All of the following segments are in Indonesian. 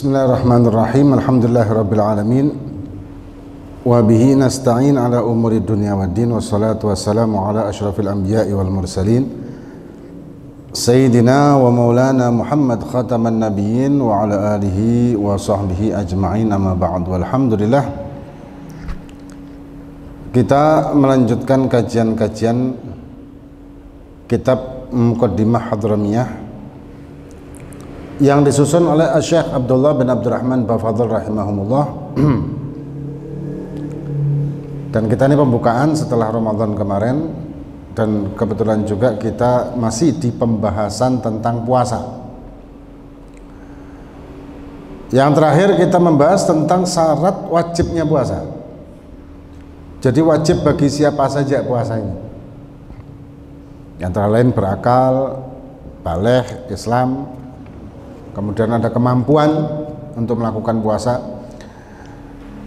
Bismillahirrahmanirrahim. Alhamdulillahirabbil alamin. Wa bihi nasta'in ala umuri dunya waddin, wassalatu wassalamu ala asyrafil anbiya'i wal mursalin Sayyidina wa maulana Muhammad khataman nabiyyin wa ala alihi wa sahbihi ajma'in, amma ba'd. Walhamdulillah, kita melanjutkan kajian-kajian kitab Muqaddimah Hadramiyah yang disusun oleh Syekh Abdullah bin Abdurrahman Bafadl rahimahumullah. Dan kita ini pembukaan setelah Ramadan kemarin, dan kebetulan juga kita masih di pembahasan tentang puasa. Yang terakhir kita membahas tentang syarat wajibnya puasa. Jadi wajib bagi siapa saja puasa ini, antara lain berakal, baligh, Islam, kemudian ada kemampuan untuk melakukan puasa.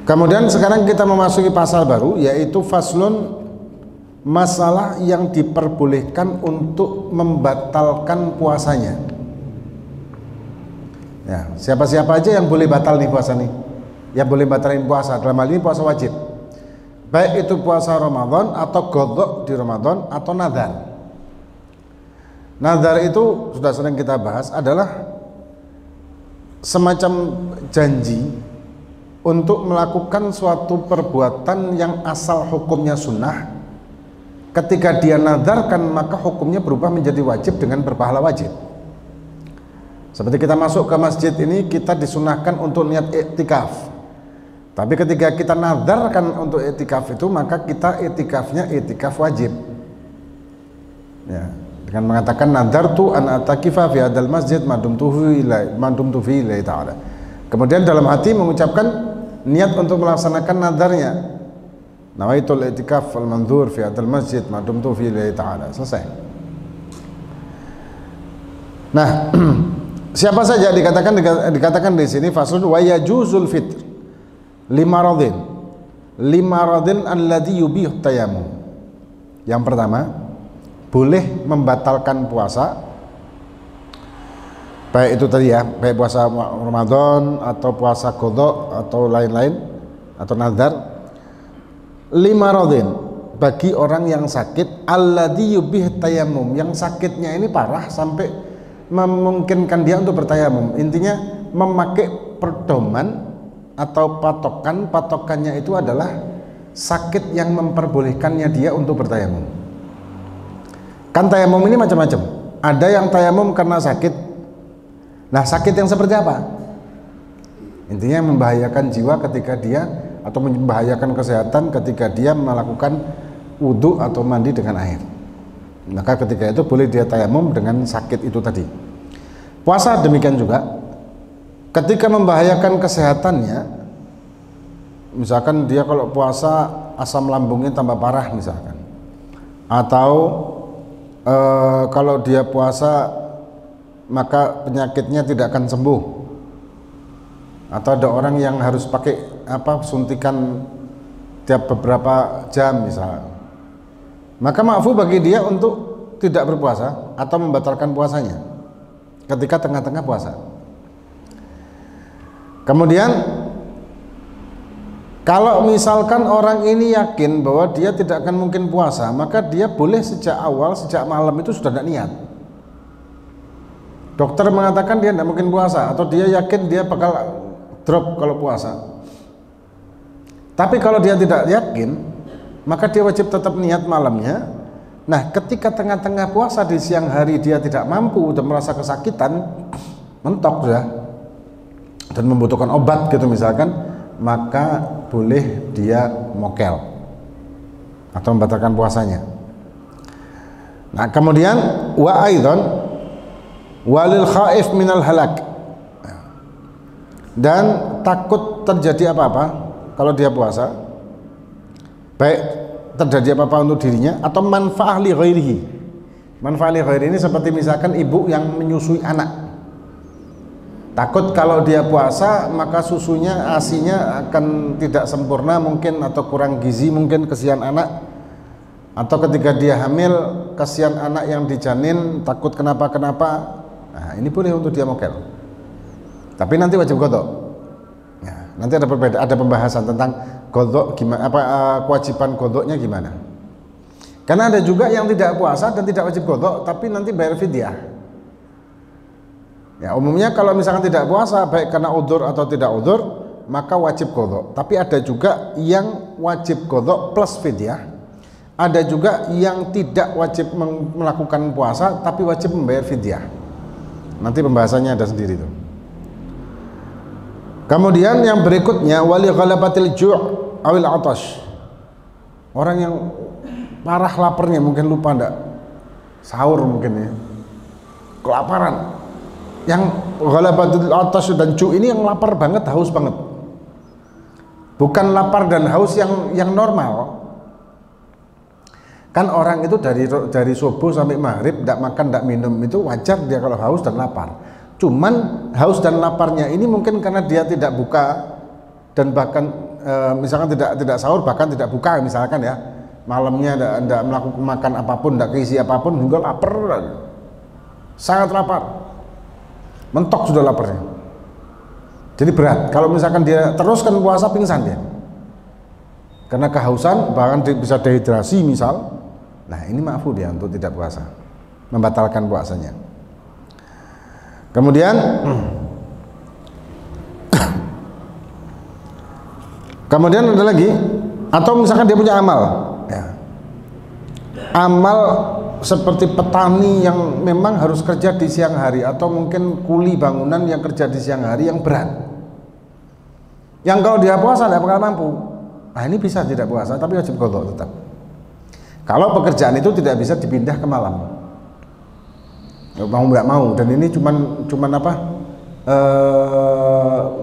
Kemudian sekarang kita memasuki pasal baru, yaitu faslun, masalah yang diperbolehkan untuk membatalkan puasanya. Ya, siapa-siapa aja yang boleh batal nih puasa nih, yang boleh batalin puasa, dalam hal ini puasa wajib, baik itu puasa Ramadan atau qadha di Ramadan atau nadar. Nadar itu sudah sering kita bahas, adalah semacam janji untuk melakukan suatu perbuatan yang asal hukumnya sunnah. Ketika dia nadarkan, maka hukumnya berubah menjadi wajib dengan berpahala wajib. Seperti kita masuk ke masjid ini, kita disunahkan untuk niat iktikaf, tapi ketika kita nadarkan untuk iktikaf itu, maka kita iktikafnya iktikaf wajib, ya, dengan mengatakan nadartu an atakifa fi hadzal masjid madumtu fi lillahi ta'ala. Kemudian dalam hati mengucapkan niat untuk melaksanakan nadarnya, nawaitul i'tikaf wal manzur fi hadzal masjid madumtu fi lillahi ta'ala. Selesai. Nah, siapa saja dikatakan di sini faslun wa yajuzul fitr limaradin alladhi yubih tayammum. Yang pertama, boleh membatalkan puasa, baik itu tadi ya, baik puasa Ramadan atau puasa qadha atau lain-lain atau nazar, limaradin, bagi orang yang sakit, alladhi yubih tayammum, yang sakitnya ini parah sampai memungkinkan dia untuk bertayamum. Intinya memakai pedoman atau patokannya itu adalah sakit yang memperbolehkannya dia untuk bertayamum. Kan tayamum ini macam-macam. Ada yang tayamum karena sakit. Nah, sakit yang seperti apa? Intinya membahayakan jiwa ketika dia, atau membahayakan kesehatan ketika dia melakukan wudhu atau mandi dengan air. Maka ketika itu boleh dia tayamum dengan sakit itu tadi. Puasa demikian juga. Ketika membahayakan kesehatannya, misalkan dia kalau puasa asam lambungnya tambah parah misalkan, atau kalau dia puasa maka penyakitnya tidak akan sembuh, atau ada orang yang harus pakai suntikan tiap beberapa jam misalnya, maka ma'fu bagi dia untuk tidak berpuasa atau membatalkan puasanya ketika tengah-tengah puasa. Kemudian kalau misalkan orang ini yakin bahwa dia tidak akan mungkin puasa, maka dia boleh sejak awal, sejak malam itu sudah tidak niat. Dokter mengatakan dia tidak mungkin puasa, atau dia yakin dia bakal drop kalau puasa. Tapi kalau dia tidak yakin, maka dia wajib tetap niat malamnya. Nah, ketika tengah-tengah puasa di siang hari dia tidak mampu dan merasa kesakitan, mentok sudah, dan membutuhkan obat gitu misalkan, maka boleh dia mokel atau membatalkan puasanya. Nah, kemudian wa aidan walil khaif minal halak, dan takut terjadi apa-apa kalau dia puasa, baik terjadi apa-apa untuk dirinya atau manfaah li ghairihi. Manfaah li ghairi ini seperti misalkan ibu yang menyusui anak, takut kalau dia puasa maka susunya, asinya akan tidak sempurna mungkin, atau kurang gizi mungkin, kesian anak. Atau ketika dia hamil, kesian anak yang dijanin, takut kenapa-kenapa. Nah, ini boleh untuk dia mokel. Tapi nanti wajib qadha. Ya, nanti ada pembahasan tentang qadha gimana, kewajiban qadhanya gimana. Karena ada juga yang tidak puasa dan tidak wajib qadha tapi nanti bayar fidyah. Ya, umumnya kalau misalkan tidak puasa baik karena udzur atau tidak udzur maka wajib qadha. Tapi ada juga yang wajib qadha plus fidyah. Ada juga yang tidak wajib melakukan puasa tapi wajib membayar fidyah. Nanti pembahasannya ada sendiri tuh. Kemudian yang berikutnya wali ghalabatil ju' awil 'atash. Orang yang parah laparnya, mungkin lupa ndak sahur mungkin ya, kelaparan. Yang ghalabatul 'atash dan ju' ini yang lapar banget, haus banget. Bukan lapar dan haus yang normal. Kan orang itu dari subuh sampai maghrib tidak makan, tidak minum, itu wajar dia kalau haus dan lapar. Cuman haus dan laparnya ini mungkin karena dia tidak buka dan bahkan misalkan tidak sahur, bahkan tidak buka misalkan ya, malamnya tidak melakukan makan apapun, tidak keisi apapun, hingga lapar, sangat lapar, mentok sudah laparnya. Jadi berat. Kalau misalkan dia teruskan puasa pingsan dia karena kehausan, bahkan bisa dehidrasi misal. Nah ini maafu dia untuk tidak puasa, membatalkan puasanya. Kemudian ada lagi, atau misalkan dia punya amal ya, amal seperti petani yang memang harus kerja di siang hari, atau mungkin kuli bangunan yang kerja di siang hari yang berat, yang kalau dia puasa tidak bakal mampu. Nah ini bisa tidak puasa tapi wajib qadha tetap. Kalau pekerjaan itu tidak bisa dipindah ke malam, mau nggak mau, dan ini cuman apa,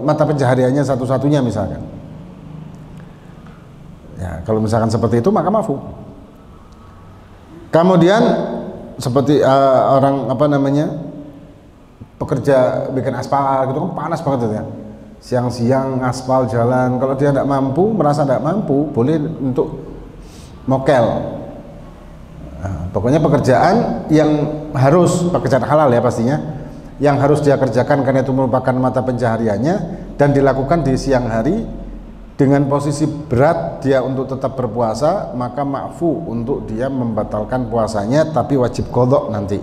mata pencahariannya satu-satunya misalkan. Ya kalau misalkan seperti itu maka maafu. Kemudian seperti orang apa namanya, pekerja bikin aspal gitu kan panas banget ya, siang-siang aspal jalan, kalau dia tidak mampu, merasa tidak mampu, boleh untuk mokel. Nah, pokoknya pekerjaan yang harus, pekerjaan halal ya pastinya, yang harus dia kerjakan karena itu merupakan mata pencahariannya dan dilakukan di siang hari dengan posisi berat dia untuk tetap berpuasa, maka ma'fu untuk dia membatalkan puasanya tapi wajib qadha nanti.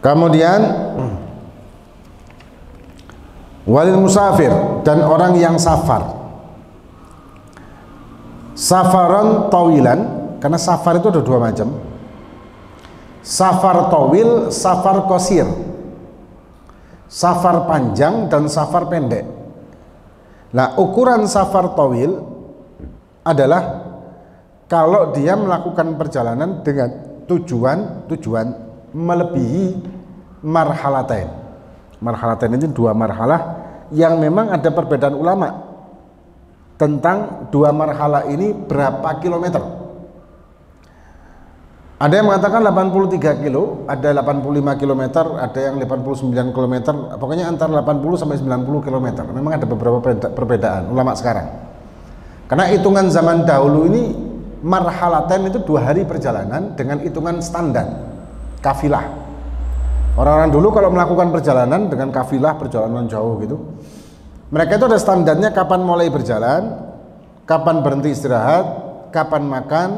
Kemudian walil musafir, dan orang yang safar, safaran tawilan. Karena safar itu ada dua macam, safar tawil, safar qasir, safar panjang dan safar pendek. Nah ukuran safar tawil adalah kalau dia melakukan perjalanan dengan tujuan melebihi marhalatain. Marhalatain itu dua marhalah yang memang ada perbedaan ulama tentang dua marhalah ini berapa kilometer. Ada yang mengatakan 83 kilo, ada 85 km, ada yang 89 km, pokoknya antara 80 sampai 90 km. Memang ada beberapa perbedaan ulama sekarang. Karena hitungan zaman dahulu ini marhalatain itu 2 hari perjalanan dengan hitungan standar kafilah. Orang-orang dulu kalau melakukan perjalanan dengan kafilah, perjalanan jauh gitu, mereka itu ada standarnya, kapan mulai berjalan, kapan berhenti istirahat, kapan makan,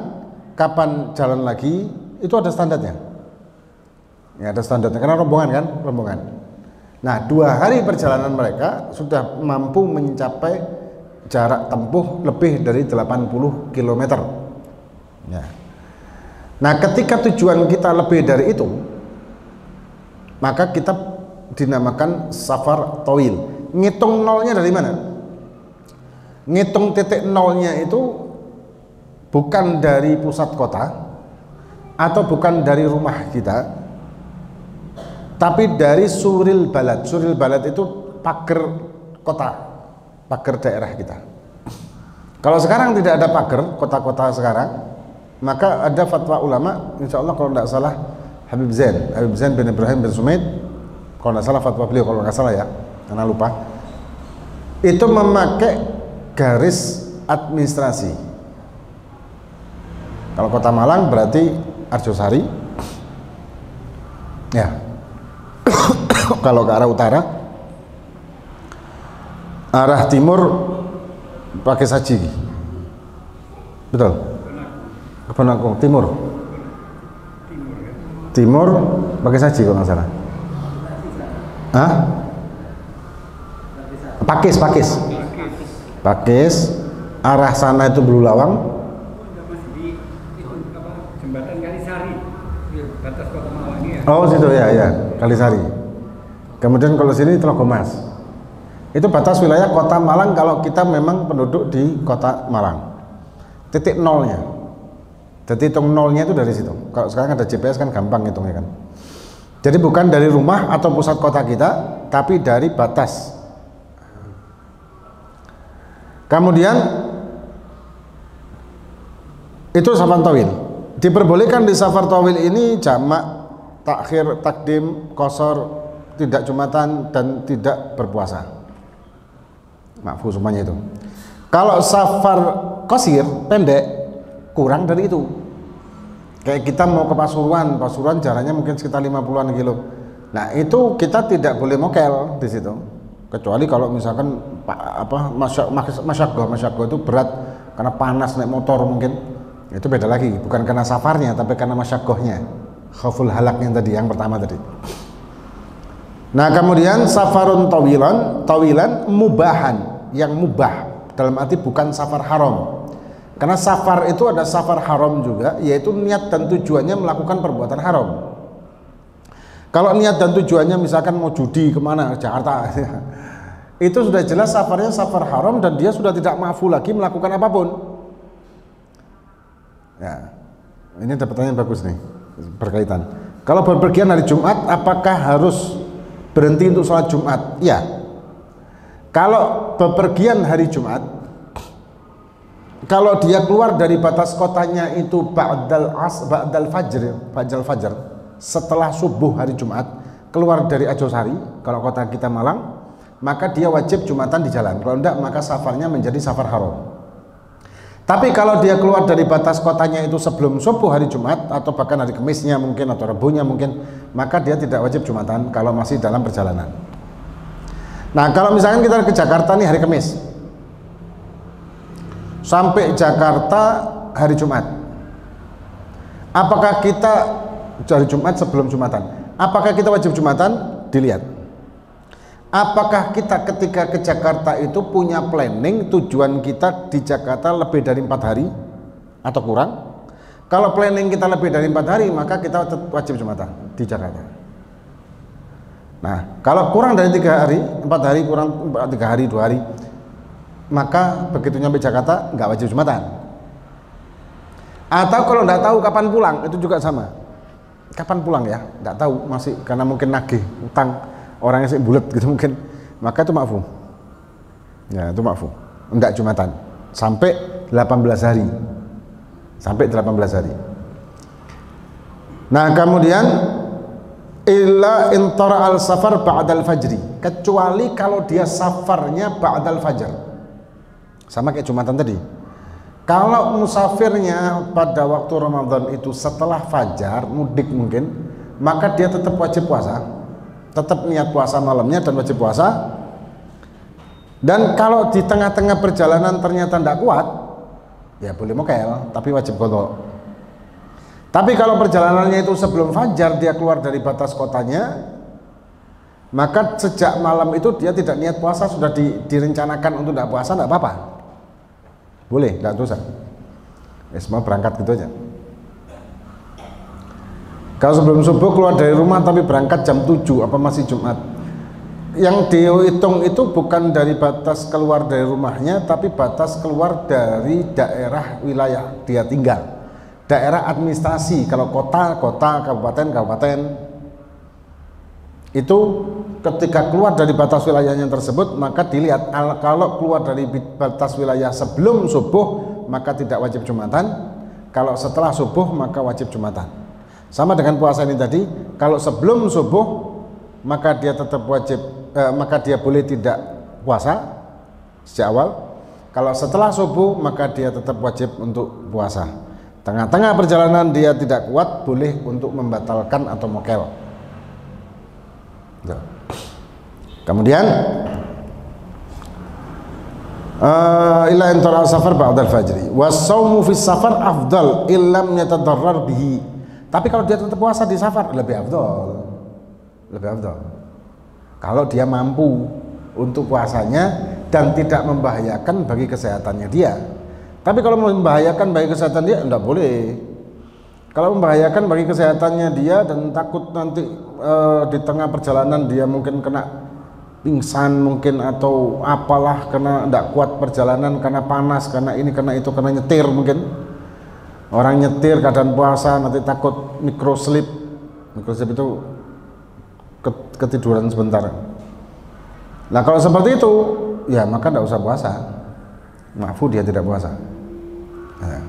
kapan jalan lagi, itu ada standarnya. Ya ada standarnya, karena rombongan kan, rombongan. Nah 2 hari perjalanan mereka sudah mampu mencapai jarak tempuh lebih dari 80 km. Ya. Nah ketika tujuan kita lebih dari itu, maka kita dinamakan safar tawil. Ngitung nolnya dari mana? Ngitung titik nolnya itu bukan dari pusat kota atau bukan dari rumah kita, tapi dari suril balad. Suril balad itu pagar kota, pagar daerah kita. Kalau sekarang tidak ada pagar kota-kota sekarang, maka ada fatwa ulama, insya Allah kalau tidak salah Habib Zain bin Ibrahim bin Sumaid, kalau tidak salah fatwa beliau, kalau nggak salah ya, karena lupa, itu memakai garis administrasi. Kalau kota Malang berarti Arjosari, ya. Kalau ke arah utara, arah timur pakai saji. Betul? Keponakung timur. Timur pakai saji kalau nggak salah. Hah? Pakis. Arah sana itu Bululawang. Jembatan Kalisari, batas Kota Malang ya. Oh situ ya, Kalisari. Kemudian kalau sini Tlogomas. Itu batas wilayah Kota Malang kalau kita memang penduduk di Kota Malang. Titik nolnya. Jadi hitung nolnya itu dari situ. Kalau sekarang ada GPS kan gampang hitungnya kan. Jadi bukan dari rumah atau pusat kota kita, tapi dari batas. Kemudian itu safar tawil. Diperbolehkan di safar tawil ini jamak, takhir, takdim, qasar, tidak jumatan dan tidak berpuasa. Maaf semuanya itu. Kalau safar qasir, pendek, kurang dari itu. Kayak kita mau ke Pasuruan jaraknya mungkin sekitar 50-an kilo. Nah, itu kita tidak boleh mokel di situ. Kecuali kalau misalkan masyaqqah itu berat karena panas naik motor mungkin. Itu beda lagi, bukan karena safarnya tapi karena masyaqqahnya. Khauful halak yang tadi, yang pertama tadi. Nah, kemudian safarun tawilan mubahan, yang mubah dalam arti bukan safar haram. Karena safar itu ada safar haram juga, yaitu niat dan tujuannya melakukan perbuatan haram. Kalau niat dan tujuannya misalkan mau judi kemana, Jakarta, itu sudah jelas safarnya safar haram dan dia sudah tidak maafu lagi melakukan apapun. Ya, ini ada pertanyaan bagus nih, berkaitan. Kalau berpergian hari Jumat, apakah harus berhenti untuk sholat Jumat? Ya. Kalau bepergian hari Jumat, kalau dia keluar dari batas kotanya itu ba'dal fajr, setelah subuh hari Jumat, keluar dari Ajosari, kalau kota kita Malang, maka dia wajib Jumatan di jalan. Kalau tidak, maka safarnya menjadi safar haram. Tapi kalau dia keluar dari batas kotanya itu sebelum subuh hari Jumat, atau bahkan hari Kemisnya mungkin, atau Rebunya mungkin, maka dia tidak wajib Jumatan kalau masih dalam perjalanan. Nah, kalau misalkan kita ke Jakarta nih hari Kamis, sampai Jakarta hari Jumat, apakah kita hari Jumat sebelum Jumatan, apakah kita wajib Jumatan? Dilihat apakah kita ketika ke Jakarta itu punya planning tujuan kita di Jakarta lebih dari 4 hari atau kurang. Kalau planning kita lebih dari 4 hari, maka kita wajib Jumatan di Jakarta. Nah, kalau kurang dari 3 hari, 4 hari kurang 3 hari, 2 hari, maka begitu nyampe Jakarta nggak wajib Jumatan. Atau kalau nggak tahu kapan pulang, itu juga sama. Kapan pulang ya? Nggak tahu, masih karena mungkin nagih utang, orangnya sih bulat gitu mungkin, maka itu ma'fu. Ya, itu ma'fu. Enggak Jumatan sampai 18 hari. Sampai 18 hari. Nah, kemudian illa intara al safar ba'dal fajri, kecuali kalau dia safarnya ba'dal fajr. Sama kayak Jumatan tadi. Kalau musafirnya pada waktu Ramadan itu setelah fajar, mudik mungkin, maka dia tetap wajib puasa, tetap niat puasa malamnya dan wajib puasa. Dan kalau di tengah-tengah perjalanan ternyata tidak kuat, ya boleh mokel, tapi wajib qadha. Tapi kalau perjalanannya itu sebelum fajar, dia keluar dari batas kotanya, maka sejak malam itu dia tidak niat puasa, sudah direncanakan untuk tidak puasa, tidak apa-apa, boleh, tidak dosa. Ya, semua berangkat gitu aja. Kalau sebelum subuh keluar dari rumah tapi berangkat jam 7, apa masih Jumat? Yang dihitung itu bukan dari batas keluar dari rumahnya, tapi batas keluar dari daerah wilayah dia tinggal, daerah administrasi. Kalau kota, kabupaten, itu ketika keluar dari batas wilayahnya tersebut, maka dilihat kalau keluar dari batas wilayah sebelum subuh, maka tidak wajib Jumatan. Kalau setelah subuh, maka wajib Jumatan. Sama dengan puasa ini tadi, kalau sebelum subuh maka dia tetap wajib, maka dia boleh tidak puasa sejak awal. Kalau setelah subuh maka dia tetap wajib untuk puasa. Tengah-tengah perjalanan dia tidak kuat, boleh untuk membatalkan atau mokel. Kemudian illa in tara safar ba'da al-fajri was-shaumu fi safar afdal illam yatadarrar bihi. Tapi kalau dia tetap puasa di safar lebih afdal. Lebih afdal. Kalau dia mampu untuk puasanya dan tidak membahayakan bagi kesehatannya dia. Tapi kalau membahayakan bagi kesehatan dia enggak boleh. Kalau membahayakan bagi kesehatannya dia dan takut nanti di tengah perjalanan dia mungkin kena pingsan mungkin atau apalah karena tidak kuat perjalanan karena panas, karena ini, karena itu, karena nyetir mungkin. Orang nyetir keadaan puasa nanti takut microslip. Microslip itu ketiduran sebentar. Nah kalau seperti itu ya maka tidak usah puasa. Maafu dia tidak puasa. Nah,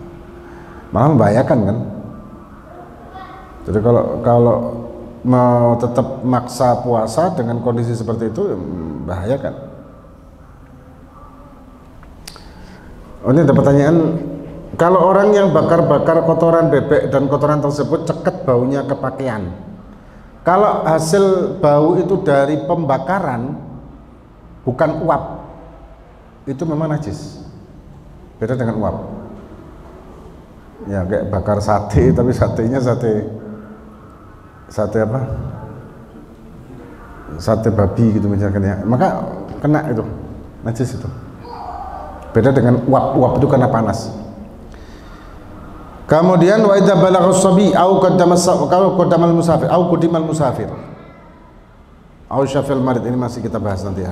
malah membahayakan kan. Jadi kalau mau tetap maksa puasa dengan kondisi seperti itu membahayakan. Oh, ini ada pertanyaan, kalau orang yang bakar-bakar kotoran bebek dan kotoran tersebut ceket baunya ke pakaian, kalau hasil bau itu dari pembakaran bukan uap, itu memang najis. Beda dengan uap. Ya kayak bakar sate tapi satenya sate apa? Sate babi gitu misalkan ya. Maka kena itu. Najis itu. Beda dengan uap. Uap itu karena panas. Kemudian wa idza balagha as-sabi au qaddamal musafir au qudimal musafir. Au syafil marid, ini masih kita bahas nanti ya.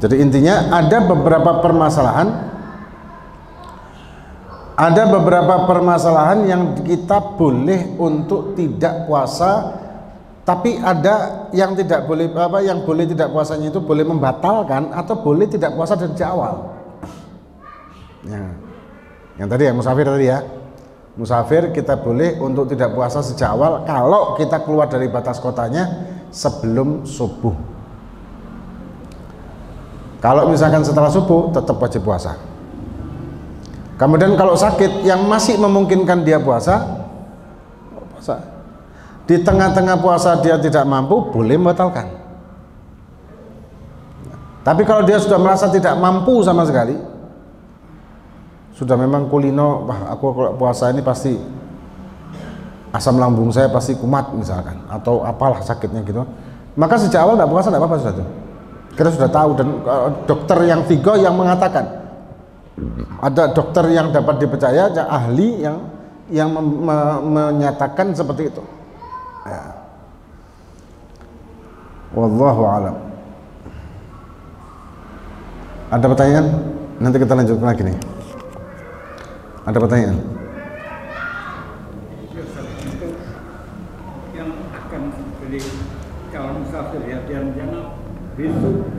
Jadi intinya ada beberapa permasalahan yang kita boleh untuk tidak puasa, tapi ada yang tidak boleh, yang boleh tidak puasanya itu boleh membatalkan atau boleh tidak puasa dari awal. Ya. Yang tadi ya musafir tadi ya. Musafir kita boleh untuk tidak puasa sejak awal kalau kita keluar dari batas kotanya sebelum subuh. Kalau misalkan setelah subuh tetap wajib puasa. Kemudian kalau sakit yang masih memungkinkan dia puasa, di tengah-tengah puasa dia tidak mampu, boleh membatalkan. Tapi kalau dia sudah merasa tidak mampu sama sekali, sudah memang kulino, wah aku kalau puasa ini pasti asam lambung saya pasti kumat misalkan, atau apalah sakitnya gitu, maka sejak awal tidak puasa tidak apa-apa sudah tuh. Kita sudah tahu, dan dokter yang tiga yang mengatakan, ada dokter yang dapat dipercaya, ada ahli yang menyatakan seperti itu. Ya. Wallahu a'lam. Ada pertanyaan? Nanti kita lanjutkan lagi nih. Ada pertanyaan? Yang akan beli calon musafir ya, jangan besok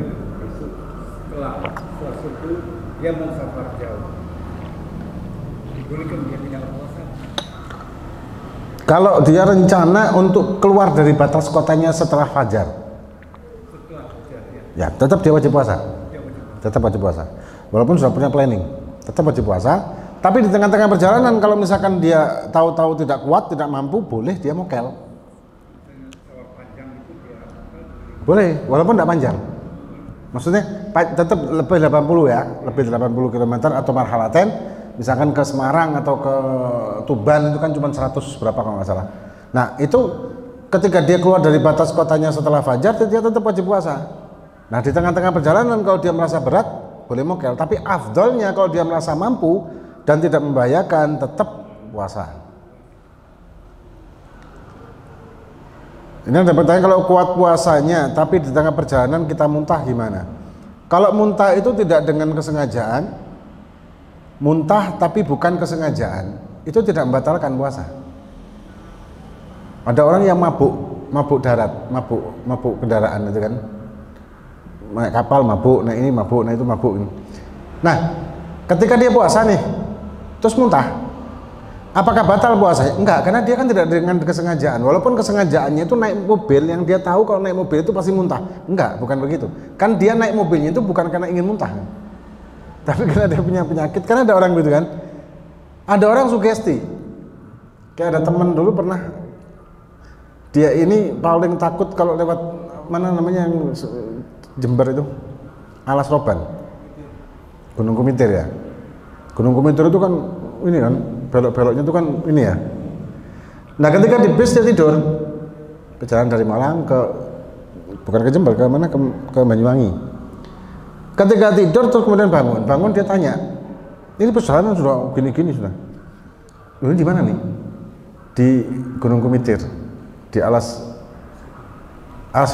setelah subuh dia musafir jauh, dibolehkan dia tidak puasa. Kalau dia rencana untuk keluar dari batas kotanya setelah fajar, ya tetap dia wajib puasa. Tetap wajib puasa. Walaupun sudah punya planning, tetap wajib puasa. Tapi di tengah-tengah perjalanan kalau misalkan dia tahu-tahu tidak kuat, tidak mampu, boleh dia mokel. Boleh, walaupun tidak panjang. Maksudnya tetap lebih 80 ya, lebih 80 km atau marhalaten. Misalkan ke Semarang atau ke Tuban itu kan cuma 100 berapa kalau nggak salah. Nah itu ketika dia keluar dari batas kotanya setelah fajar, dia tetap wajib puasa. Nah di tengah-tengah perjalanan kalau dia merasa berat, boleh mokel. Tapi afdolnya kalau dia merasa mampu dan tidak membahayakan, tetap puasa. Ini ada pertanyaan, kalau kuat puasanya tapi di tengah perjalanan kita muntah gimana? Kalau muntah itu tidak dengan kesengajaan, muntah tapi bukan kesengajaan, itu tidak membatalkan puasa. Ada orang yang mabuk darat, mabuk kendaraan itu kan, naik kapal mabuk, naik ini mabuk, naik itu mabuk. Nah, ketika dia puasa nih, terus muntah, apakah batal puasanya? Enggak, karena dia kan tidak dengan kesengajaan. Walaupun kesengajaannya itu naik mobil yang dia tahu kalau naik mobil itu pasti muntah. Enggak, bukan begitu. Kan dia naik mobilnya itu bukan karena ingin muntah, tapi karena dia punya penyakit. Karena ada orang gitu kan, ada orang sugesti. Kayak ada teman dulu pernah, Dia ini paling takut kalau lewat mana namanya yang Jember itu, Alas Roban, Gunung Kumitir ya. Gunung Kumitir itu kan ini kan belok-beloknya itu kan ini ya. Nah ketika di bis dia tidur, perjalanan dari Malang ke bukan ke Jember, ke mana, ke Banyuwangi. Ketika tidur terus kemudian bangun dia tanya, ini perjalanan sudah gini-gini sudah. Ini di mana nih? Di Gunung Kumitir, di Alas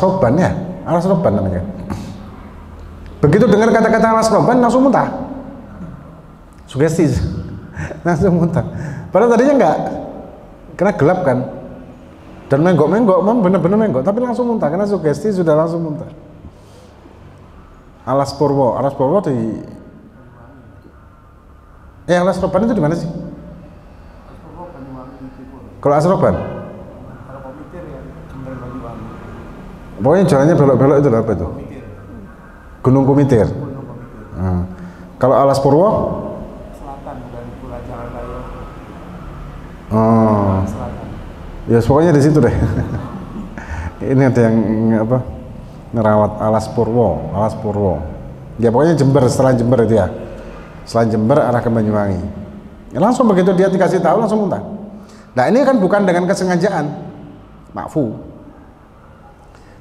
Roban ya, Alas Roban namanya. Begitu dengar kata-kata Alas Roban langsung muntah, sugesti, langsung muntah. Padahal tadinya enggak, karena gelap kan, dan menggok-menggok, bener-bener menggok, tapi langsung muntah karena sugesti sudah langsung muntah. Alas Purwo di Alas Roban itu di mana sih? Kalau Alas Roban? Pokoknya jalannya belok-belok itu apa itu? Gunung Kumitir. Kalau Alas Purwo? Selatan dari Pura Jalan Raya. Oh. Ya pokoknya di situ deh. Ini ada yang apa? Ngerawat Alas Purwo. Ya pokoknya Jember, setelah Jember itu ya. Setelah Jember arah ke Banyuwangi. Ya, langsung begitu dia dikasih tahu langsung muntah. Nah ini kan bukan dengan kesengajaan, makfu.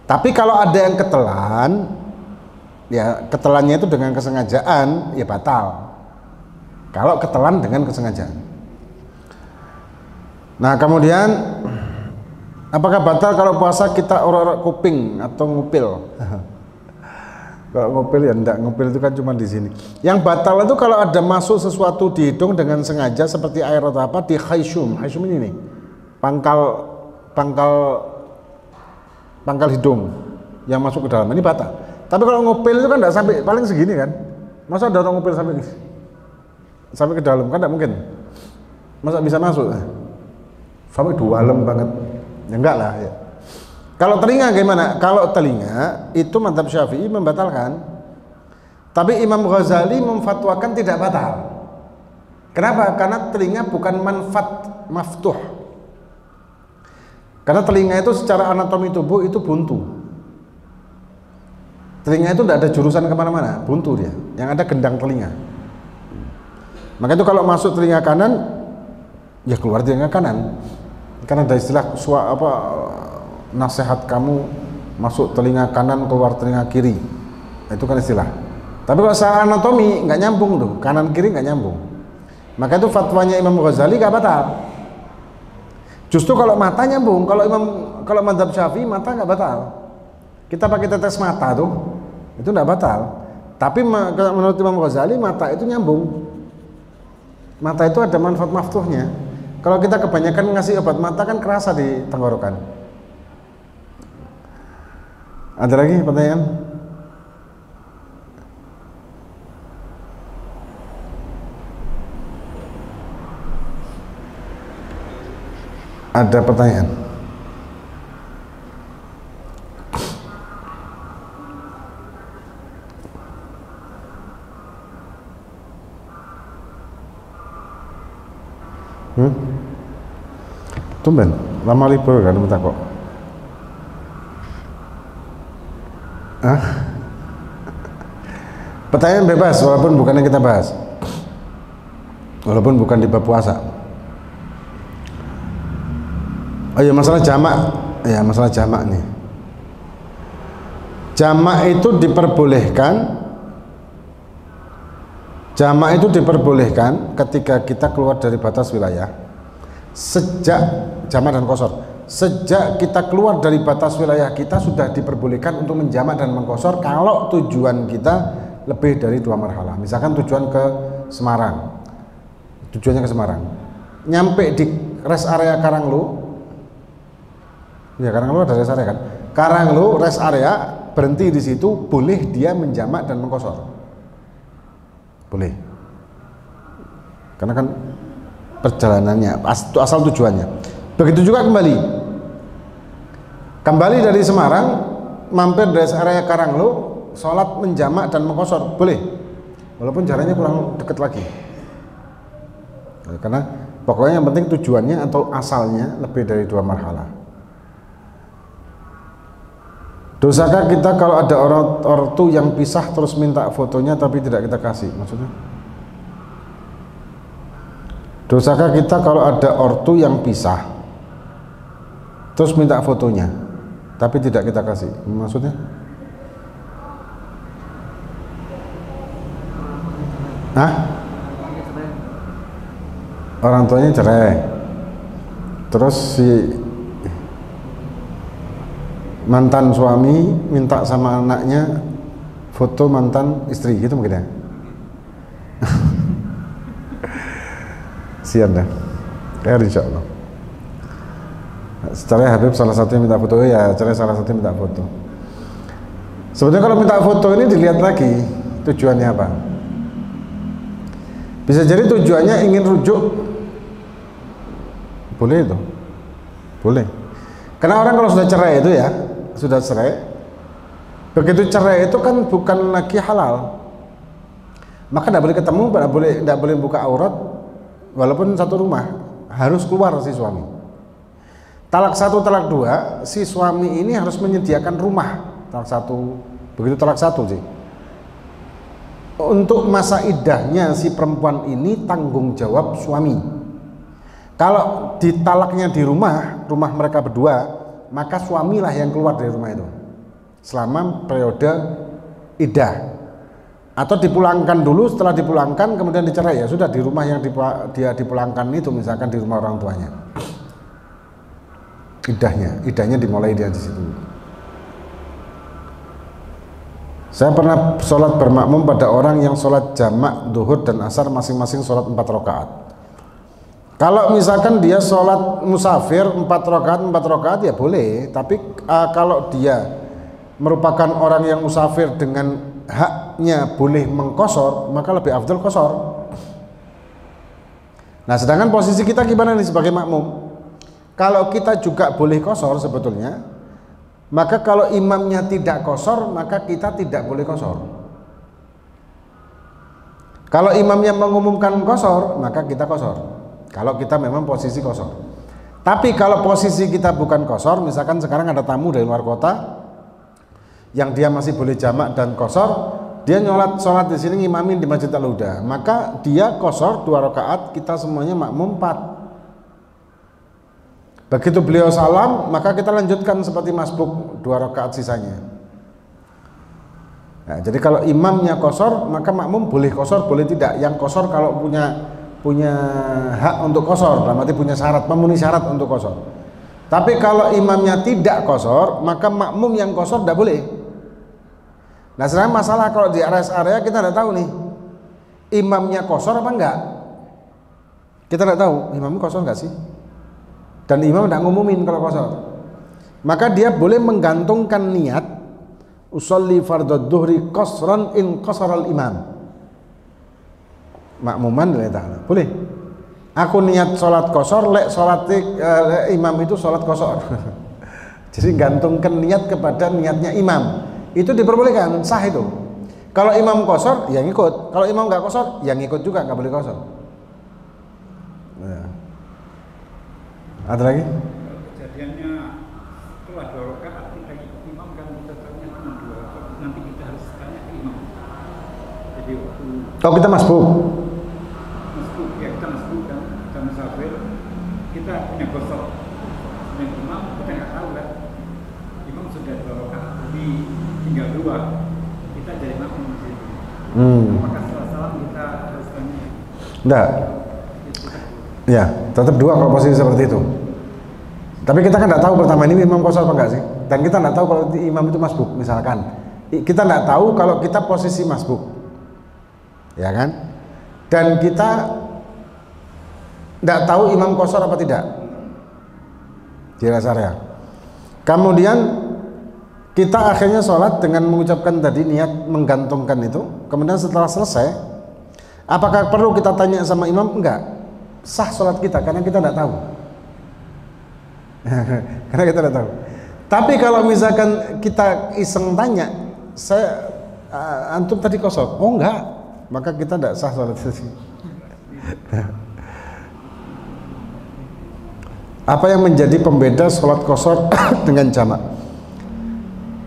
Tapi kalau ada yang ketelan, ya ketelannya itu dengan kesengajaan, ya batal. Kalau ketelan dengan kesengajaan. Nah kemudian, apakah batal kalau puasa kita orok-orok kuping atau ngupil? Kalau ngupil ya enggak, ngupil itu kan cuma di sini. Yang batal itu kalau ada masuk sesuatu di hidung dengan sengaja seperti air atau apa di khayshum. Khayshum ini nih, pangkal hidung yang masuk ke dalam, ini batal. Tapi kalau ngupil itu kan enggak sampai, paling segini kan. Masa ada orang ngupil sampai ke dalam, kan enggak mungkin. Masa bisa masuk? Sampai dalam banget. Ya enggak lah ya. Kalau telinga gimana? Kalau telinga itu mazhab Syafi'i membatalkan. Tapi Imam Ghazali memfatwakan tidak batal. Kenapa? Karena telinga bukan manfat maftuh. Karena telinga itu secara anatomi tubuh itu buntu. Telinga itu tidak ada jurusan kemana-mana, buntu dia. Yang ada gendang telinga. Maka itu kalau masuk telinga kanan, ya keluar telinga kanan. Karena ada istilah nasihat kamu masuk telinga kanan keluar telinga kiri, itu kan istilah. Tapi kalau secara anatomi nggak nyambung tuh, kanan kiri nggak nyambung. Maka itu fatwanya Imam Ghazali nggak batal. Justru kalau mata nyambung. Kalau mazhab Syafi'i mata nggak batal. Kita pakai tetes mata tuh, itu nggak batal. Tapi menurut Imam Ghazali mata itu nyambung. Mata itu ada manfaat maftuhnya. Kalau kita kebanyakan ngasih obat mata kan kerasa di tenggorokan. Ada lagi pertanyaan? Ada pertanyaan? Tumben, lama libur kan minta kok. Pertanyaan bebas walaupun bukan yang kita bahas, walaupun bukan di bab puasa. Oh iya, masalah jamak ya, masalah jamak nih. Jamak itu diperbolehkan ketika kita keluar dari batas wilayah. Sejak jamak dan qashar, sejak kita keluar dari batas wilayah kita sudah diperbolehkan untuk menjamak dan mengqashar kalau tujuan kita lebih dari 2 marhalah. Misalkan tujuan ke Semarang, tujuannya ke Semarang, nyampe di rest area Karanglo, ya Karanglo ada rest area kan, Karanglo rest area, berhenti di situ, boleh dia menjamak dan mengqashar, boleh, karena kan perjalanannya asal tujuannya. Begitu juga kembali dari Semarang, mampir dari area Karanglo, sholat menjamak dan mengqashar boleh, walaupun jaraknya kurang dekat lagi, karena pokoknya yang penting tujuannya atau asalnya lebih dari 2 marhalah. Dosakah kita kalau ada orang ortu yang pisah terus minta fotonya tapi tidak kita kasih? Maksudnya? Dosakah kita kalau ada ortu yang pisah terus minta fotonya tapi tidak kita kasih? Maksudnya? Hah? Orang tuanya cerai. Terus si mantan suami minta sama anaknya foto mantan istri, gitu mungkin ya. Sian dah. Insya Allah. Cerai Habib salah satunya minta foto, ya cerai salah satunya minta foto. Sebetulnya kalau minta foto ini dilihat lagi tujuannya apa. Bisa jadi tujuannya ingin rujuk, boleh itu, boleh. Karena orang kalau sudah cerai itu ya, sudah cerai, begitu cerai itu kan bukan lagi halal, maka tidak boleh ketemu, tidak boleh buka aurat, walaupun satu rumah, harus keluar si suami. Talak satu, talak dua, si suami ini harus menyediakan rumah. Talak satu, begitu talak satu sih. Untuk masa iddahnya si perempuan ini tanggung jawab suami. Kalau ditalaknya di rumah mereka berdua, maka suamilah yang keluar dari rumah itu selama periode iddah. Atau dipulangkan dulu, setelah dipulangkan kemudian dicerai, ya sudah di rumah yang dia dipulangkan itu, misalkan di rumah orang tuanya. Iddahnya dimulai dia di situ. Saya pernah sholat bermakmum pada orang yang sholat jamak duhur dan asar masing-masing sholat 4 rakaat. Kalau misalkan dia sholat musafir 4 rakaat ya boleh. Tapi kalau dia merupakan orang yang musafir dengan haknya boleh mengkosor, maka lebih afdal kosor. Nah, sedangkan posisi kita gimana nih sebagai makmum? Kalau kita juga boleh kosor sebetulnya, maka kalau imamnya tidak kosor, maka kita tidak boleh kosor. Kalau imamnya mengumumkan kosor, maka kita kosor. Kalau kita memang posisi kosor. Tapi kalau posisi kita bukan kosor, misalkan sekarang ada tamu dari luar kota yang dia masih boleh jamak dan kosor, dia sholat di sini ngimamin di Masjid Al-Huda, maka dia kosor 2 rakaat, kita semuanya makmum 4. Begitu beliau salam, maka kita lanjutkan seperti masbuk 2 rakaat sisanya. Nah, jadi kalau imamnya kosor, maka makmum boleh kosor, boleh tidak. Yang kosor kalau punya hak untuk kosor, dalam arti punya syarat, memenuhi syarat untuk kosor. Tapi kalau imamnya tidak kosor, maka makmum yang kosor tidak boleh. Nah, sekarang masalah kalau di rest area kita tidak tahu nih, imamnya kosor apa enggak? Kita tidak tahu, imamnya kosor enggak sih? Dan imam tidak ngumumin kalau kosor, maka dia boleh menggantungkan niat usolli fardhu dhuhri qasran in qasaral imam, makmuman lillahi ta'ala, boleh. Aku niat sholat kosor, sholat imam itu sholat kosor. Jadi gantungkan niat kepada niatnya imam, itu diperbolehkan, sah itu. Kalau imam kosor, yang ikut. Kalau imam nggak kosor, yang ikut juga, nggak boleh kosor. Nah. Ada lagi? Kejadiannya setelah 2 rakaat kita ikut imam kan kita tahunya cuma 2 rakaat, nanti kita harus tanya ke imam. Jadi waktu kita masbuk ya kita masbuk kan, kita musafir, kita punya kosor dengan imam, kita nggak tahu kan imam sudah 2 rakaat, jadi tinggal 2, kita jadi makmum di situ. Maka setelah salam kita harus tanya. Enggak. Ya, tetap 2 kalau posisi seperti itu. Tapi kita kan tidak tahu pertama ini imam kosor apa enggak sih, dan kita tidak tahu kalau imam itu masbuk. Misalkan kita tidak tahu kalau kita posisi masbuk, ya kan, dan kita tidak tahu imam kosor apa tidak di rest area. Kemudian kita akhirnya sholat dengan mengucapkan tadi niat menggantungkan itu. Kemudian setelah selesai, apakah perlu kita tanya sama imam? Enggak, sah sholat kita karena kita tidak tahu. Karena kita tidak tahu. Tapi kalau misalkan kita iseng tanya, antum tadi kosor, oh enggak, maka kita tidak sah sholat itu. Apa yang menjadi pembeda sholat kosor dengan jamak?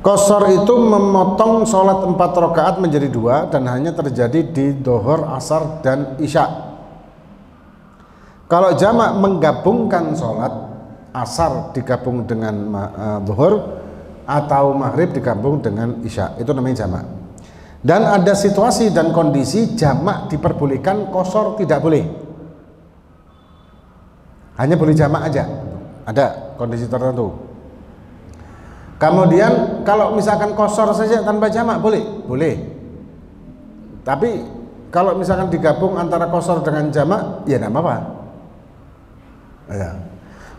Qashar itu memotong sholat 4 rakaat menjadi 2 dan hanya terjadi di Dhuhr, Asar, dan Isya. Kalau jamak menggabungkan sholat, Asar digabung dengan Dhuhr atau Maghrib digabung dengan Isya, itu namanya jamak. Dan ada situasi dan kondisi jamak diperbolehkan, qashar tidak boleh. Hanya boleh jamak aja. Ada kondisi tertentu. Kemudian kalau misalkan qashar saja tanpa jamak boleh. Tapi kalau misalkan digabung antara qashar dengan jamak, ya tidak apa-apa. Ya.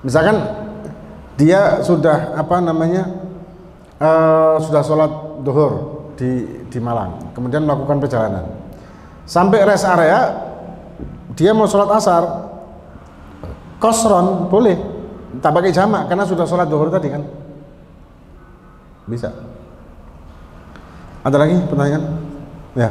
Misalkan dia sudah sudah sholat Dhuhr di Malang, kemudian melakukan perjalanan sampai rest area, dia mau sholat Asar, qashron boleh, tak pakai jamak karena sudah sholat Dhuhr tadi kan. Bisa. Ada lagi pertanyaan? Ya.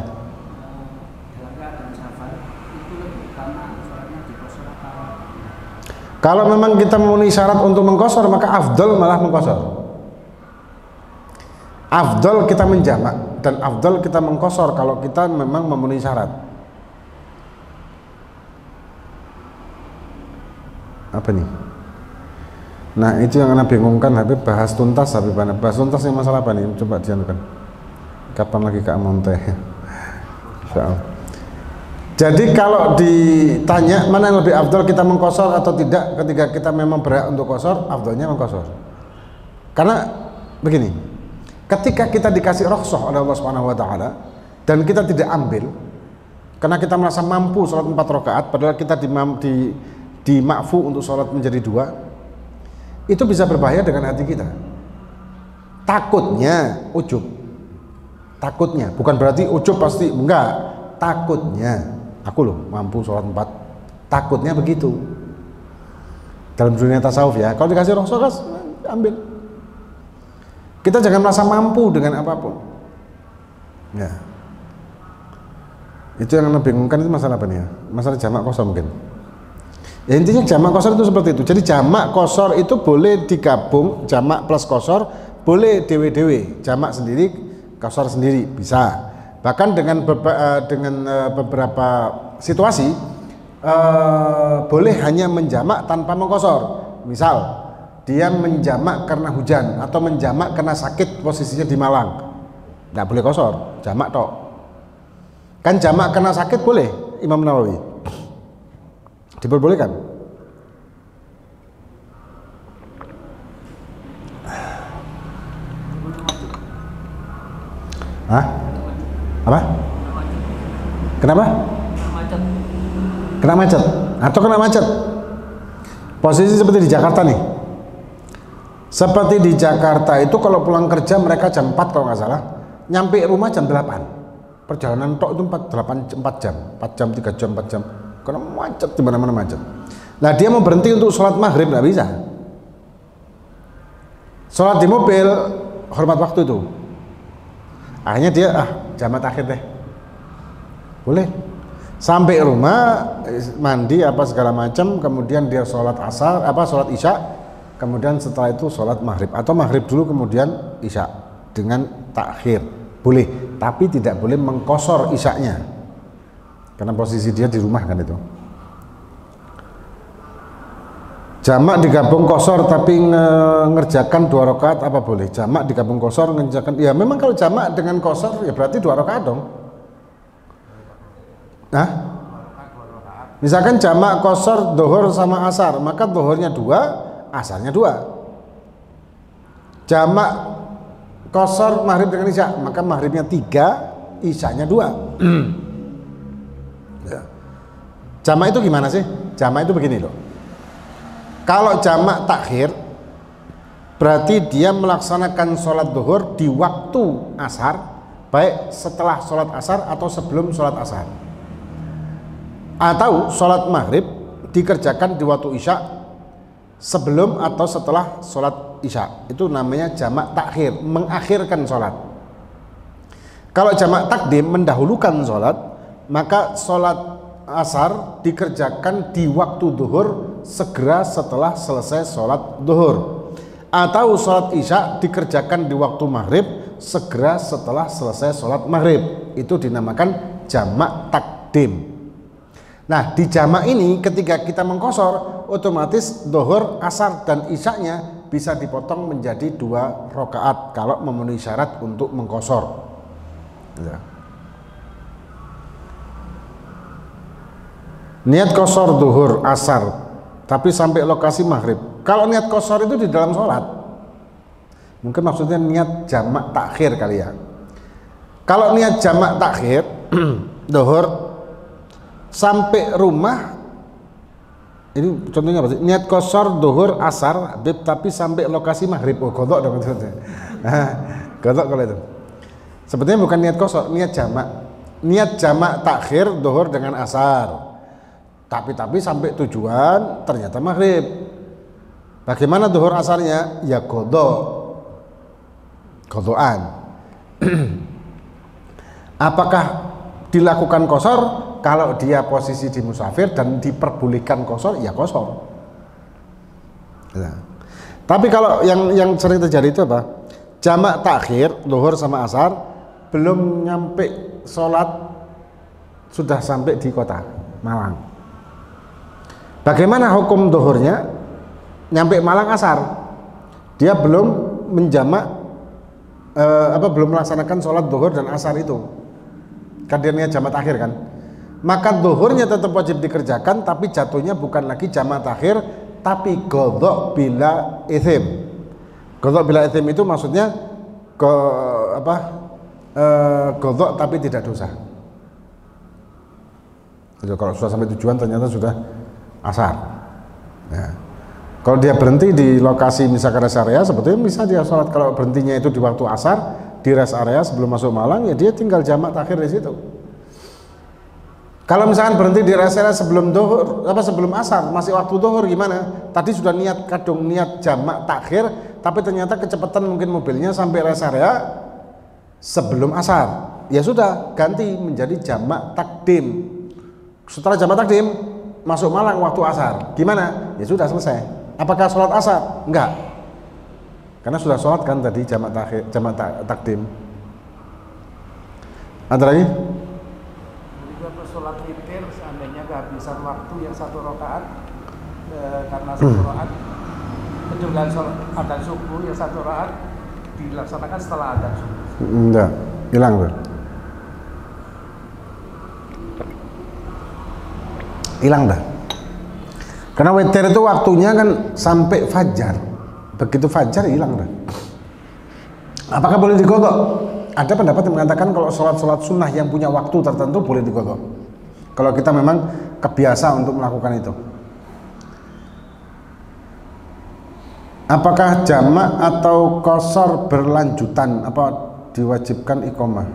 Kalau memang kita memenuhi syarat untuk mengqashar, maka afdal malah mengqashar. Afdal kita menjamak dan afdal kita mengqashar kalau kita memang memenuhi syarat. Apa nih? Nah, itu yang Anda bingungkan, Habib. Bahas tuntas, Habib. Bahas tuntas yang masalah apa nih? Coba dianukan. Kapan lagi Kak Monte? Insyaallah. Jadi kalau ditanya mana yang lebih afdal, kita mengqashar atau tidak, ketika kita memang berhak untuk qashar, afdalnya mengqashar. Karena begini, ketika kita dikasih rukhsah oleh Allah Subhanahu wa taala dan kita tidak ambil karena kita merasa mampu sholat 4 rakaat padahal kita dimakfu untuk sholat menjadi 2, itu bisa berbahaya dengan hati kita. Takutnya ujub. Takutnya, bukan berarti ujub pasti, enggak. Takutnya, aku loh mampu sholat 4. Takutnya begitu. Dalam dunia tasawuf ya, kalau dikasih rukhsah ambil. Kita jangan merasa mampu dengan apapun. Ya. Itu yang Anda bingungkan, itu masalah apa nih ya? Masalah jamak qashar mungkin. Ya, intinya jamak qashar itu seperti itu. Jadi jamak qashar itu boleh digabung, jamak plus qashar boleh dewe-dewe, jamak sendiri, qashar sendiri, bisa. Bahkan dengan beberapa situasi boleh hanya menjamak tanpa mengqashar. Misal dia menjamak karena hujan atau menjamak karena sakit, posisinya di Malang, nggak boleh qashar, jamak tok. Kan jamak karena sakit boleh, Imam Nawawi diperbolehkan. Hah? Apa? Kenapa? Kena macet. Atau kena macet? Posisi seperti di Jakarta nih. Seperti di Jakarta itu kalau pulang kerja mereka jam 4 kalau nggak salah, nyampe rumah jam 8. Perjalanan tok itu 4 jam, 3 jam, 4 jam. Karena macet, di mana-mana macet. Nah, dia mau berhenti untuk sholat maghrib, nggak bisa. Sholat di mobil, hormat waktu itu. Akhirnya dia, jamak akhir deh. Boleh. Sampai rumah, mandi apa segala macam, kemudian dia sholat asar, sholat isya, kemudian setelah itu sholat maghrib. Atau maghrib dulu, kemudian isya. Dengan takhir. Boleh, tapi tidak boleh mengqashar isyanya. Karena posisi dia di rumah kan itu. Jamak digabung qashar tapi ngerjakan 2 rakaat apa boleh? Jamak digabung qashar ngerjakan, ya memang kalau jamak dengan qashar ya berarti 2 rakaat dong. Nah, misalkan jamak qashar Dhuhr sama Asar, maka Dhuhrnya 2, Asarnya 2. Jamak qashar Maghrib dengan Isya, maka Maghribnya 3, Isyanya 2. Jamak itu gimana sih? Jamak itu begini loh. Kalau jamak takhir berarti dia melaksanakan sholat Dhuhr di waktu asar, baik setelah sholat asar atau sebelum sholat asar. Atau sholat maghrib dikerjakan di waktu isya sebelum atau setelah sholat isya. Itu namanya jamak takhir, mengakhirkan sholat. Kalau jamak takdim mendahulukan sholat, maka sholat asar dikerjakan di waktu Dhuhr segera setelah selesai sholat Dhuhr. atau sholat isya dikerjakan di waktu maghrib segera setelah selesai sholat maghrib, itu dinamakan jamak takdim. Nah, di jamak ini ketika kita mengqashar, otomatis dhuhur, asar dan isyanya bisa dipotong menjadi 2 rakaat kalau memenuhi syarat untuk mengqashar. Ya. Niat qashar dhuhur, asar tapi sampai lokasi maghrib. Kalau niat qashar itu di dalam sholat, mungkin maksudnya niat jamak takhir kali ya. Kalau niat jamak takhir dhuhur sampai rumah, ini contohnya apa sih? Niat qashar dhuhur asar Habib, tapi sampai lokasi maghrib. Oh, godok dong maksudnya. Godok kalau itu. Sebetulnya bukan niat qashar, niat jamak. Niat jamak takhir dhuhur dengan asar. Tapi sampai tujuan ternyata maghrib. Bagaimana dhuhur asarnya? Ya godoan. Apakah dilakukan qashar? Kalau dia posisi di musafir dan diperbolehkan qashar, ya qashar. Nah. Tapi kalau yang sering terjadi itu apa? Jamak takhir dhuhur sama asar belum nyampe sholat sudah sampai di kota Malang. Bagaimana hukum dhuhurnya? Nyampe Malang asar, dia belum menjamak belum melaksanakan sholat dhuhur dan asar itu, kan dia niat jamak takhir kan, maka dhuhurnya tetap wajib dikerjakan, tapi jatuhnya bukan lagi jamak takhir, tapi qadha bila ithim. Qadha bila ithim itu maksudnya qadha tapi tidak dosa. Jadi kalau sudah sampai tujuan ternyata sudah asar. Ya. Kalau dia berhenti di lokasi misalkan rest area, sebetulnya bisa dia sholat. Kalau berhentinya itu di waktu asar di rest area sebelum masuk Malang, ya dia tinggal jamak takhir di situ. Kalau misalkan berhenti di rest area sebelum sebelum asar, masih waktu dhuhur, gimana? Tadi sudah niat jamak takhir, tapi ternyata kecepatan mungkin mobilnya sampai rest area sebelum asar. Ya sudah, ganti menjadi jamak takdim. Setelah jamak takdim masuk Malang waktu asar, gimana? Ya sudah selesai. Apakah sholat asar? Enggak, karena sudah sholat kan tadi jamak takdim. Ada lagi? Juga sholat witir seandainya kehabisan waktu yang 1 rakaat karena 1 rakaat ketinggalan sholat adzan subuh, yang 1 rakaat dilaksanakan setelah adzan subuh. Enggak, hilang tuh. Hilang dah. Karena witir itu waktunya kan sampai fajar. Begitu fajar hilang dah. Apakah boleh digodok? Ada pendapat yang mengatakan kalau sholat sunnah yang punya waktu tertentu boleh digodok. Kalau kita memang kebiasa untuk melakukan itu. Apakah jamak atau qashar berlanjutan? Apa diwajibkan iqamah?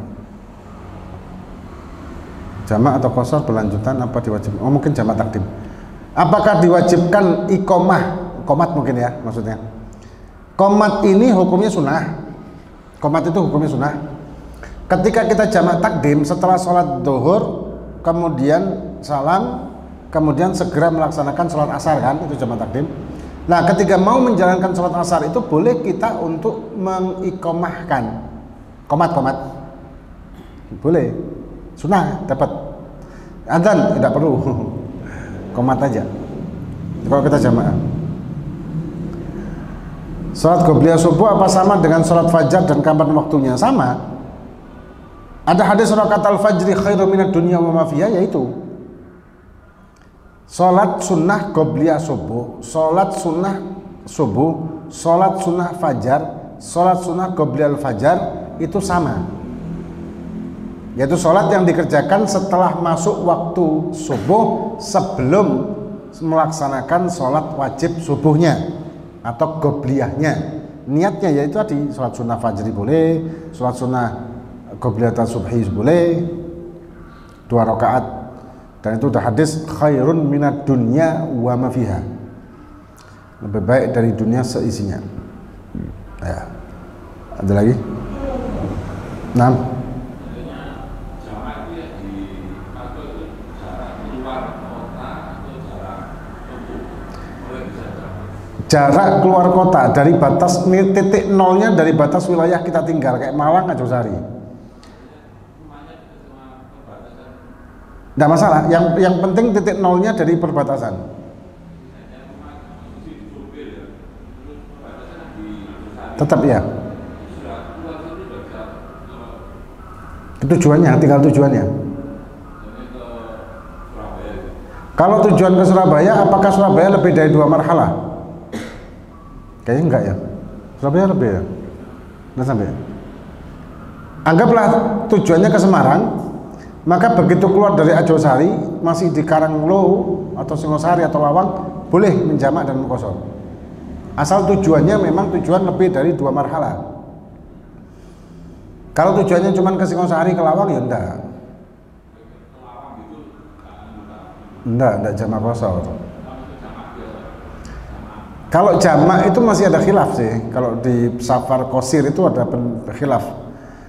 Jamak atau qashar berlanjutan apa diwajibkan? Oh, mungkin jamak takdim. Apakah diwajibkan iqamah? Qomat mungkin ya maksudnya. Qomat ini hukumnya sunnah. Qomat itu hukumnya sunnah. Ketika kita jamak takdim setelah sholat dhuhur, kemudian salam, kemudian segera melaksanakan sholat asar kan, itu jamak takdim. Nah, ketika mau menjalankan sholat asar itu boleh kita untuk mengiqamahkan qomat. Boleh. Sunnah dapat. Adzan tidak perlu. Qomat aja. Kalau kita jamaah. Sholat qobliyah subuh apa sama dengan sholat fajar dan kapan waktunya? Sama. Ada hadis rakaat al-fajri khairu minad dunya wa ma fiha, yaitu sholat sunnah qobliyah subuh, sholat sunnah subuh, sholat sunnah fajar, sholat sunnah qobliyah fajar itu sama, yaitu sholat yang dikerjakan setelah masuk waktu subuh sebelum melaksanakan sholat wajib subuhnya atau qobliyahnya. Niatnya yaitu tadi sholat sunnah fajri boleh, sholat sunnah qobliyah subhi boleh 2 rakaat, dan itu udah hadis khairun minad dunya wa ma fiha, lebih baik dari dunia seisinya. Ya. Ada lagi? 6. jarak keluar kota dari batas titik nolnya dari batas wilayah kita tinggal kayak Malang, Ajosari. Nggak masalah, yang penting titik nolnya dari perbatasan. Tetap ya. Tujuannya, tinggal tujuannya. Kalau tujuan ke Surabaya, apakah Surabaya lebih dari 2 marhalah? Kayaknya enggak ya. Surabaya lebih ya. Nggak sampai. Anggaplah tujuannya ke Semarang, maka begitu keluar dari Ajosari, masih di Karanglo atau Singosari atau Lawang, boleh menjamak dan mengqashar. Asal tujuannya memang tujuan lebih dari 2 marhalah. Kalau tujuannya cuma ke Singosari, ke Lawang ya enggak jamak qashar. Kalau jamak itu masih ada khilaf sih. Kalau di safar qasir itu ada khilaf.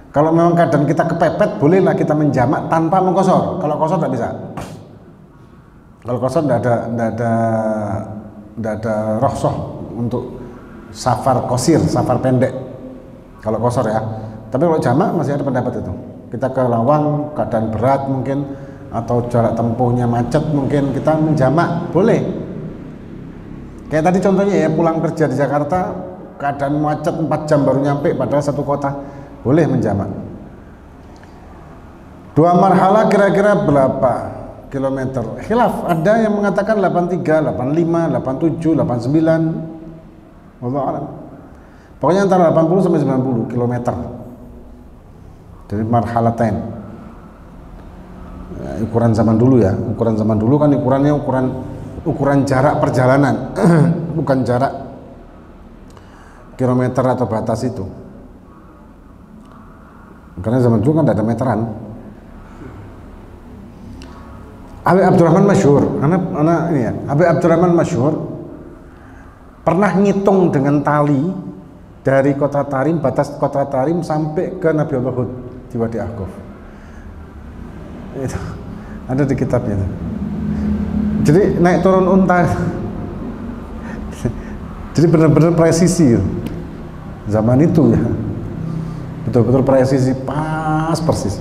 Kalau memang kadang kita kepepet, bolehlah kita menjamak tanpa mengqashar. Kalau qashar tidak bisa. Kalau qashar tidak ada rukhsah untuk safar qasir, safar pendek. Kalau qashar ya. Tapi kalau jamak masih ada pendapat itu. Kita ke Lawang keadaan berat mungkin, atau jarak tempuhnya macet mungkin, kita menjamak boleh. Kayak tadi contohnya ya, pulang kerja di Jakarta keadaan macet 4 jam baru nyampe padahal satu kota, boleh menjamak. 2 marhalah kira-kira berapa kilometer? Khilaf, ada yang mengatakan 83, 85, 87, 89. Wallahu a'lam. Pokoknya antara 80 sampai 90 kilometer dari marhalatain. Ya, ukuran zaman dulu ya, ukuran zaman dulu kan ukurannya ukuran jarak perjalanan bukan jarak kilometer atau batas itu, karena zaman dulu kan tidak ada meteran. Habib Abdurrahman masyhur, anak ini ya, Habib Abdurrahman masyhur pernah ngitung dengan tali dari kota Tarim, batas kota Tarim sampai ke Nabi Allah Hud di Wadi Ahqaf. Itu ada di kitabnya. Jadi naik turun unta. Jadi benar-benar presisi zaman itu ya, betul-betul presisi, pas persis.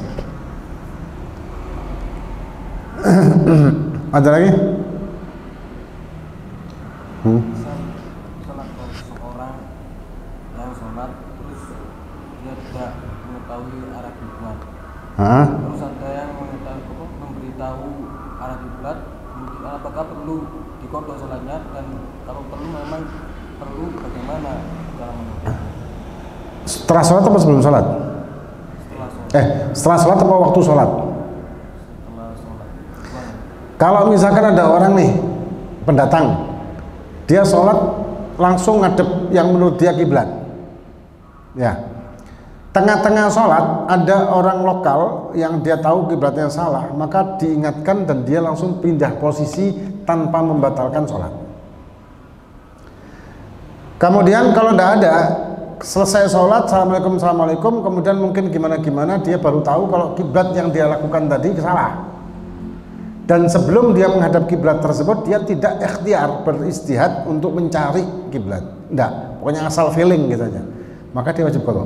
Ada lagi? Seorang yang sholat terus dia tidak mengetahui arah kiblat. Terus ada yang memberitahu arah kiblat, apakah perlu dikodok sholatnya, dan kalau perlu memang perlu bagaimana cara menentukan? Setelah sholat atau sebelum sholat? Setelah sholat atau waktu sholat? Setelah sholat. Kalau misalkan ada orang nih pendatang, dia sholat langsung ngadep yang menurut dia kiblat, ya. Tengah-tengah sholat ada orang lokal yang dia tahu kiblatnya salah, maka diingatkan dan dia langsung pindah posisi tanpa membatalkan sholat. Kemudian kalau tidak ada, selesai sholat, assalamualaikum, assalamualaikum, kemudian mungkin gimana-gimana dia baru tahu kalau kiblat yang dia lakukan tadi salah. Dan sebelum dia menghadap kiblat tersebut, dia tidak ikhtiar beristihad untuk mencari kiblat. Enggak, pokoknya asal feeling gitu aja. Maka dia wajib qadha.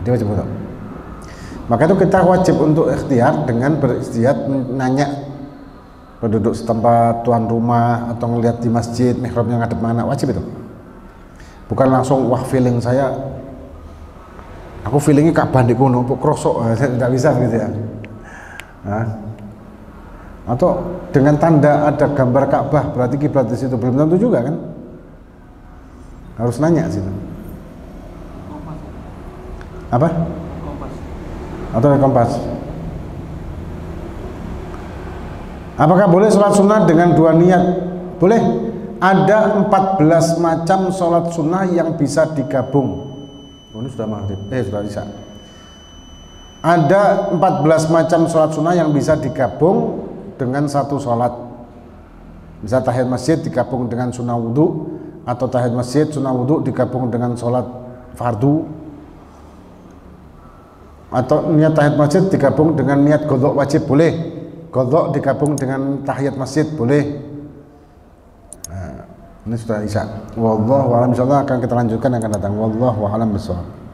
Dia wajib qadha. Maka itu kita wajib untuk ikhtiar dengan beristihad, nanya penduduk setempat, tuan rumah, atau ngelihat di masjid mihrabnya ngadep mana, wajib itu. Bukan langsung wah feeling saya, aku feelingnya Ka'bah di kuno, krosok, tidak bisa begitu ya. Nah, atau dengan tanda ada gambar Ka'bah berarti kiblat di situ, belum tentu juga kan, harus nanya situ. Apa? Kompas. Atau ada kompas. Apakah boleh sholat sunnah dengan 2 niat? Boleh. Ada 14 macam sholat sunnah yang bisa digabung. Oh, ini sudah maghrib, sudah isya. Ada 14 macam sholat sunnah yang bisa digabung dengan satu sholat. Bisa tahiyat masjid digabung dengan sunnah wudhu, atau tahiyat masjid sunnah wudhu digabung dengan sholat fardu, atau niat tahiyat masjid digabung dengan niat qadha wajib, boleh. Qadha digabung dengan tahiyat masjid, boleh. Nah, Ini sudah isya. Wallahu a'lam, insyaallah akan kita lanjutkan yang akan datang. Wallahu a'lam bishawab.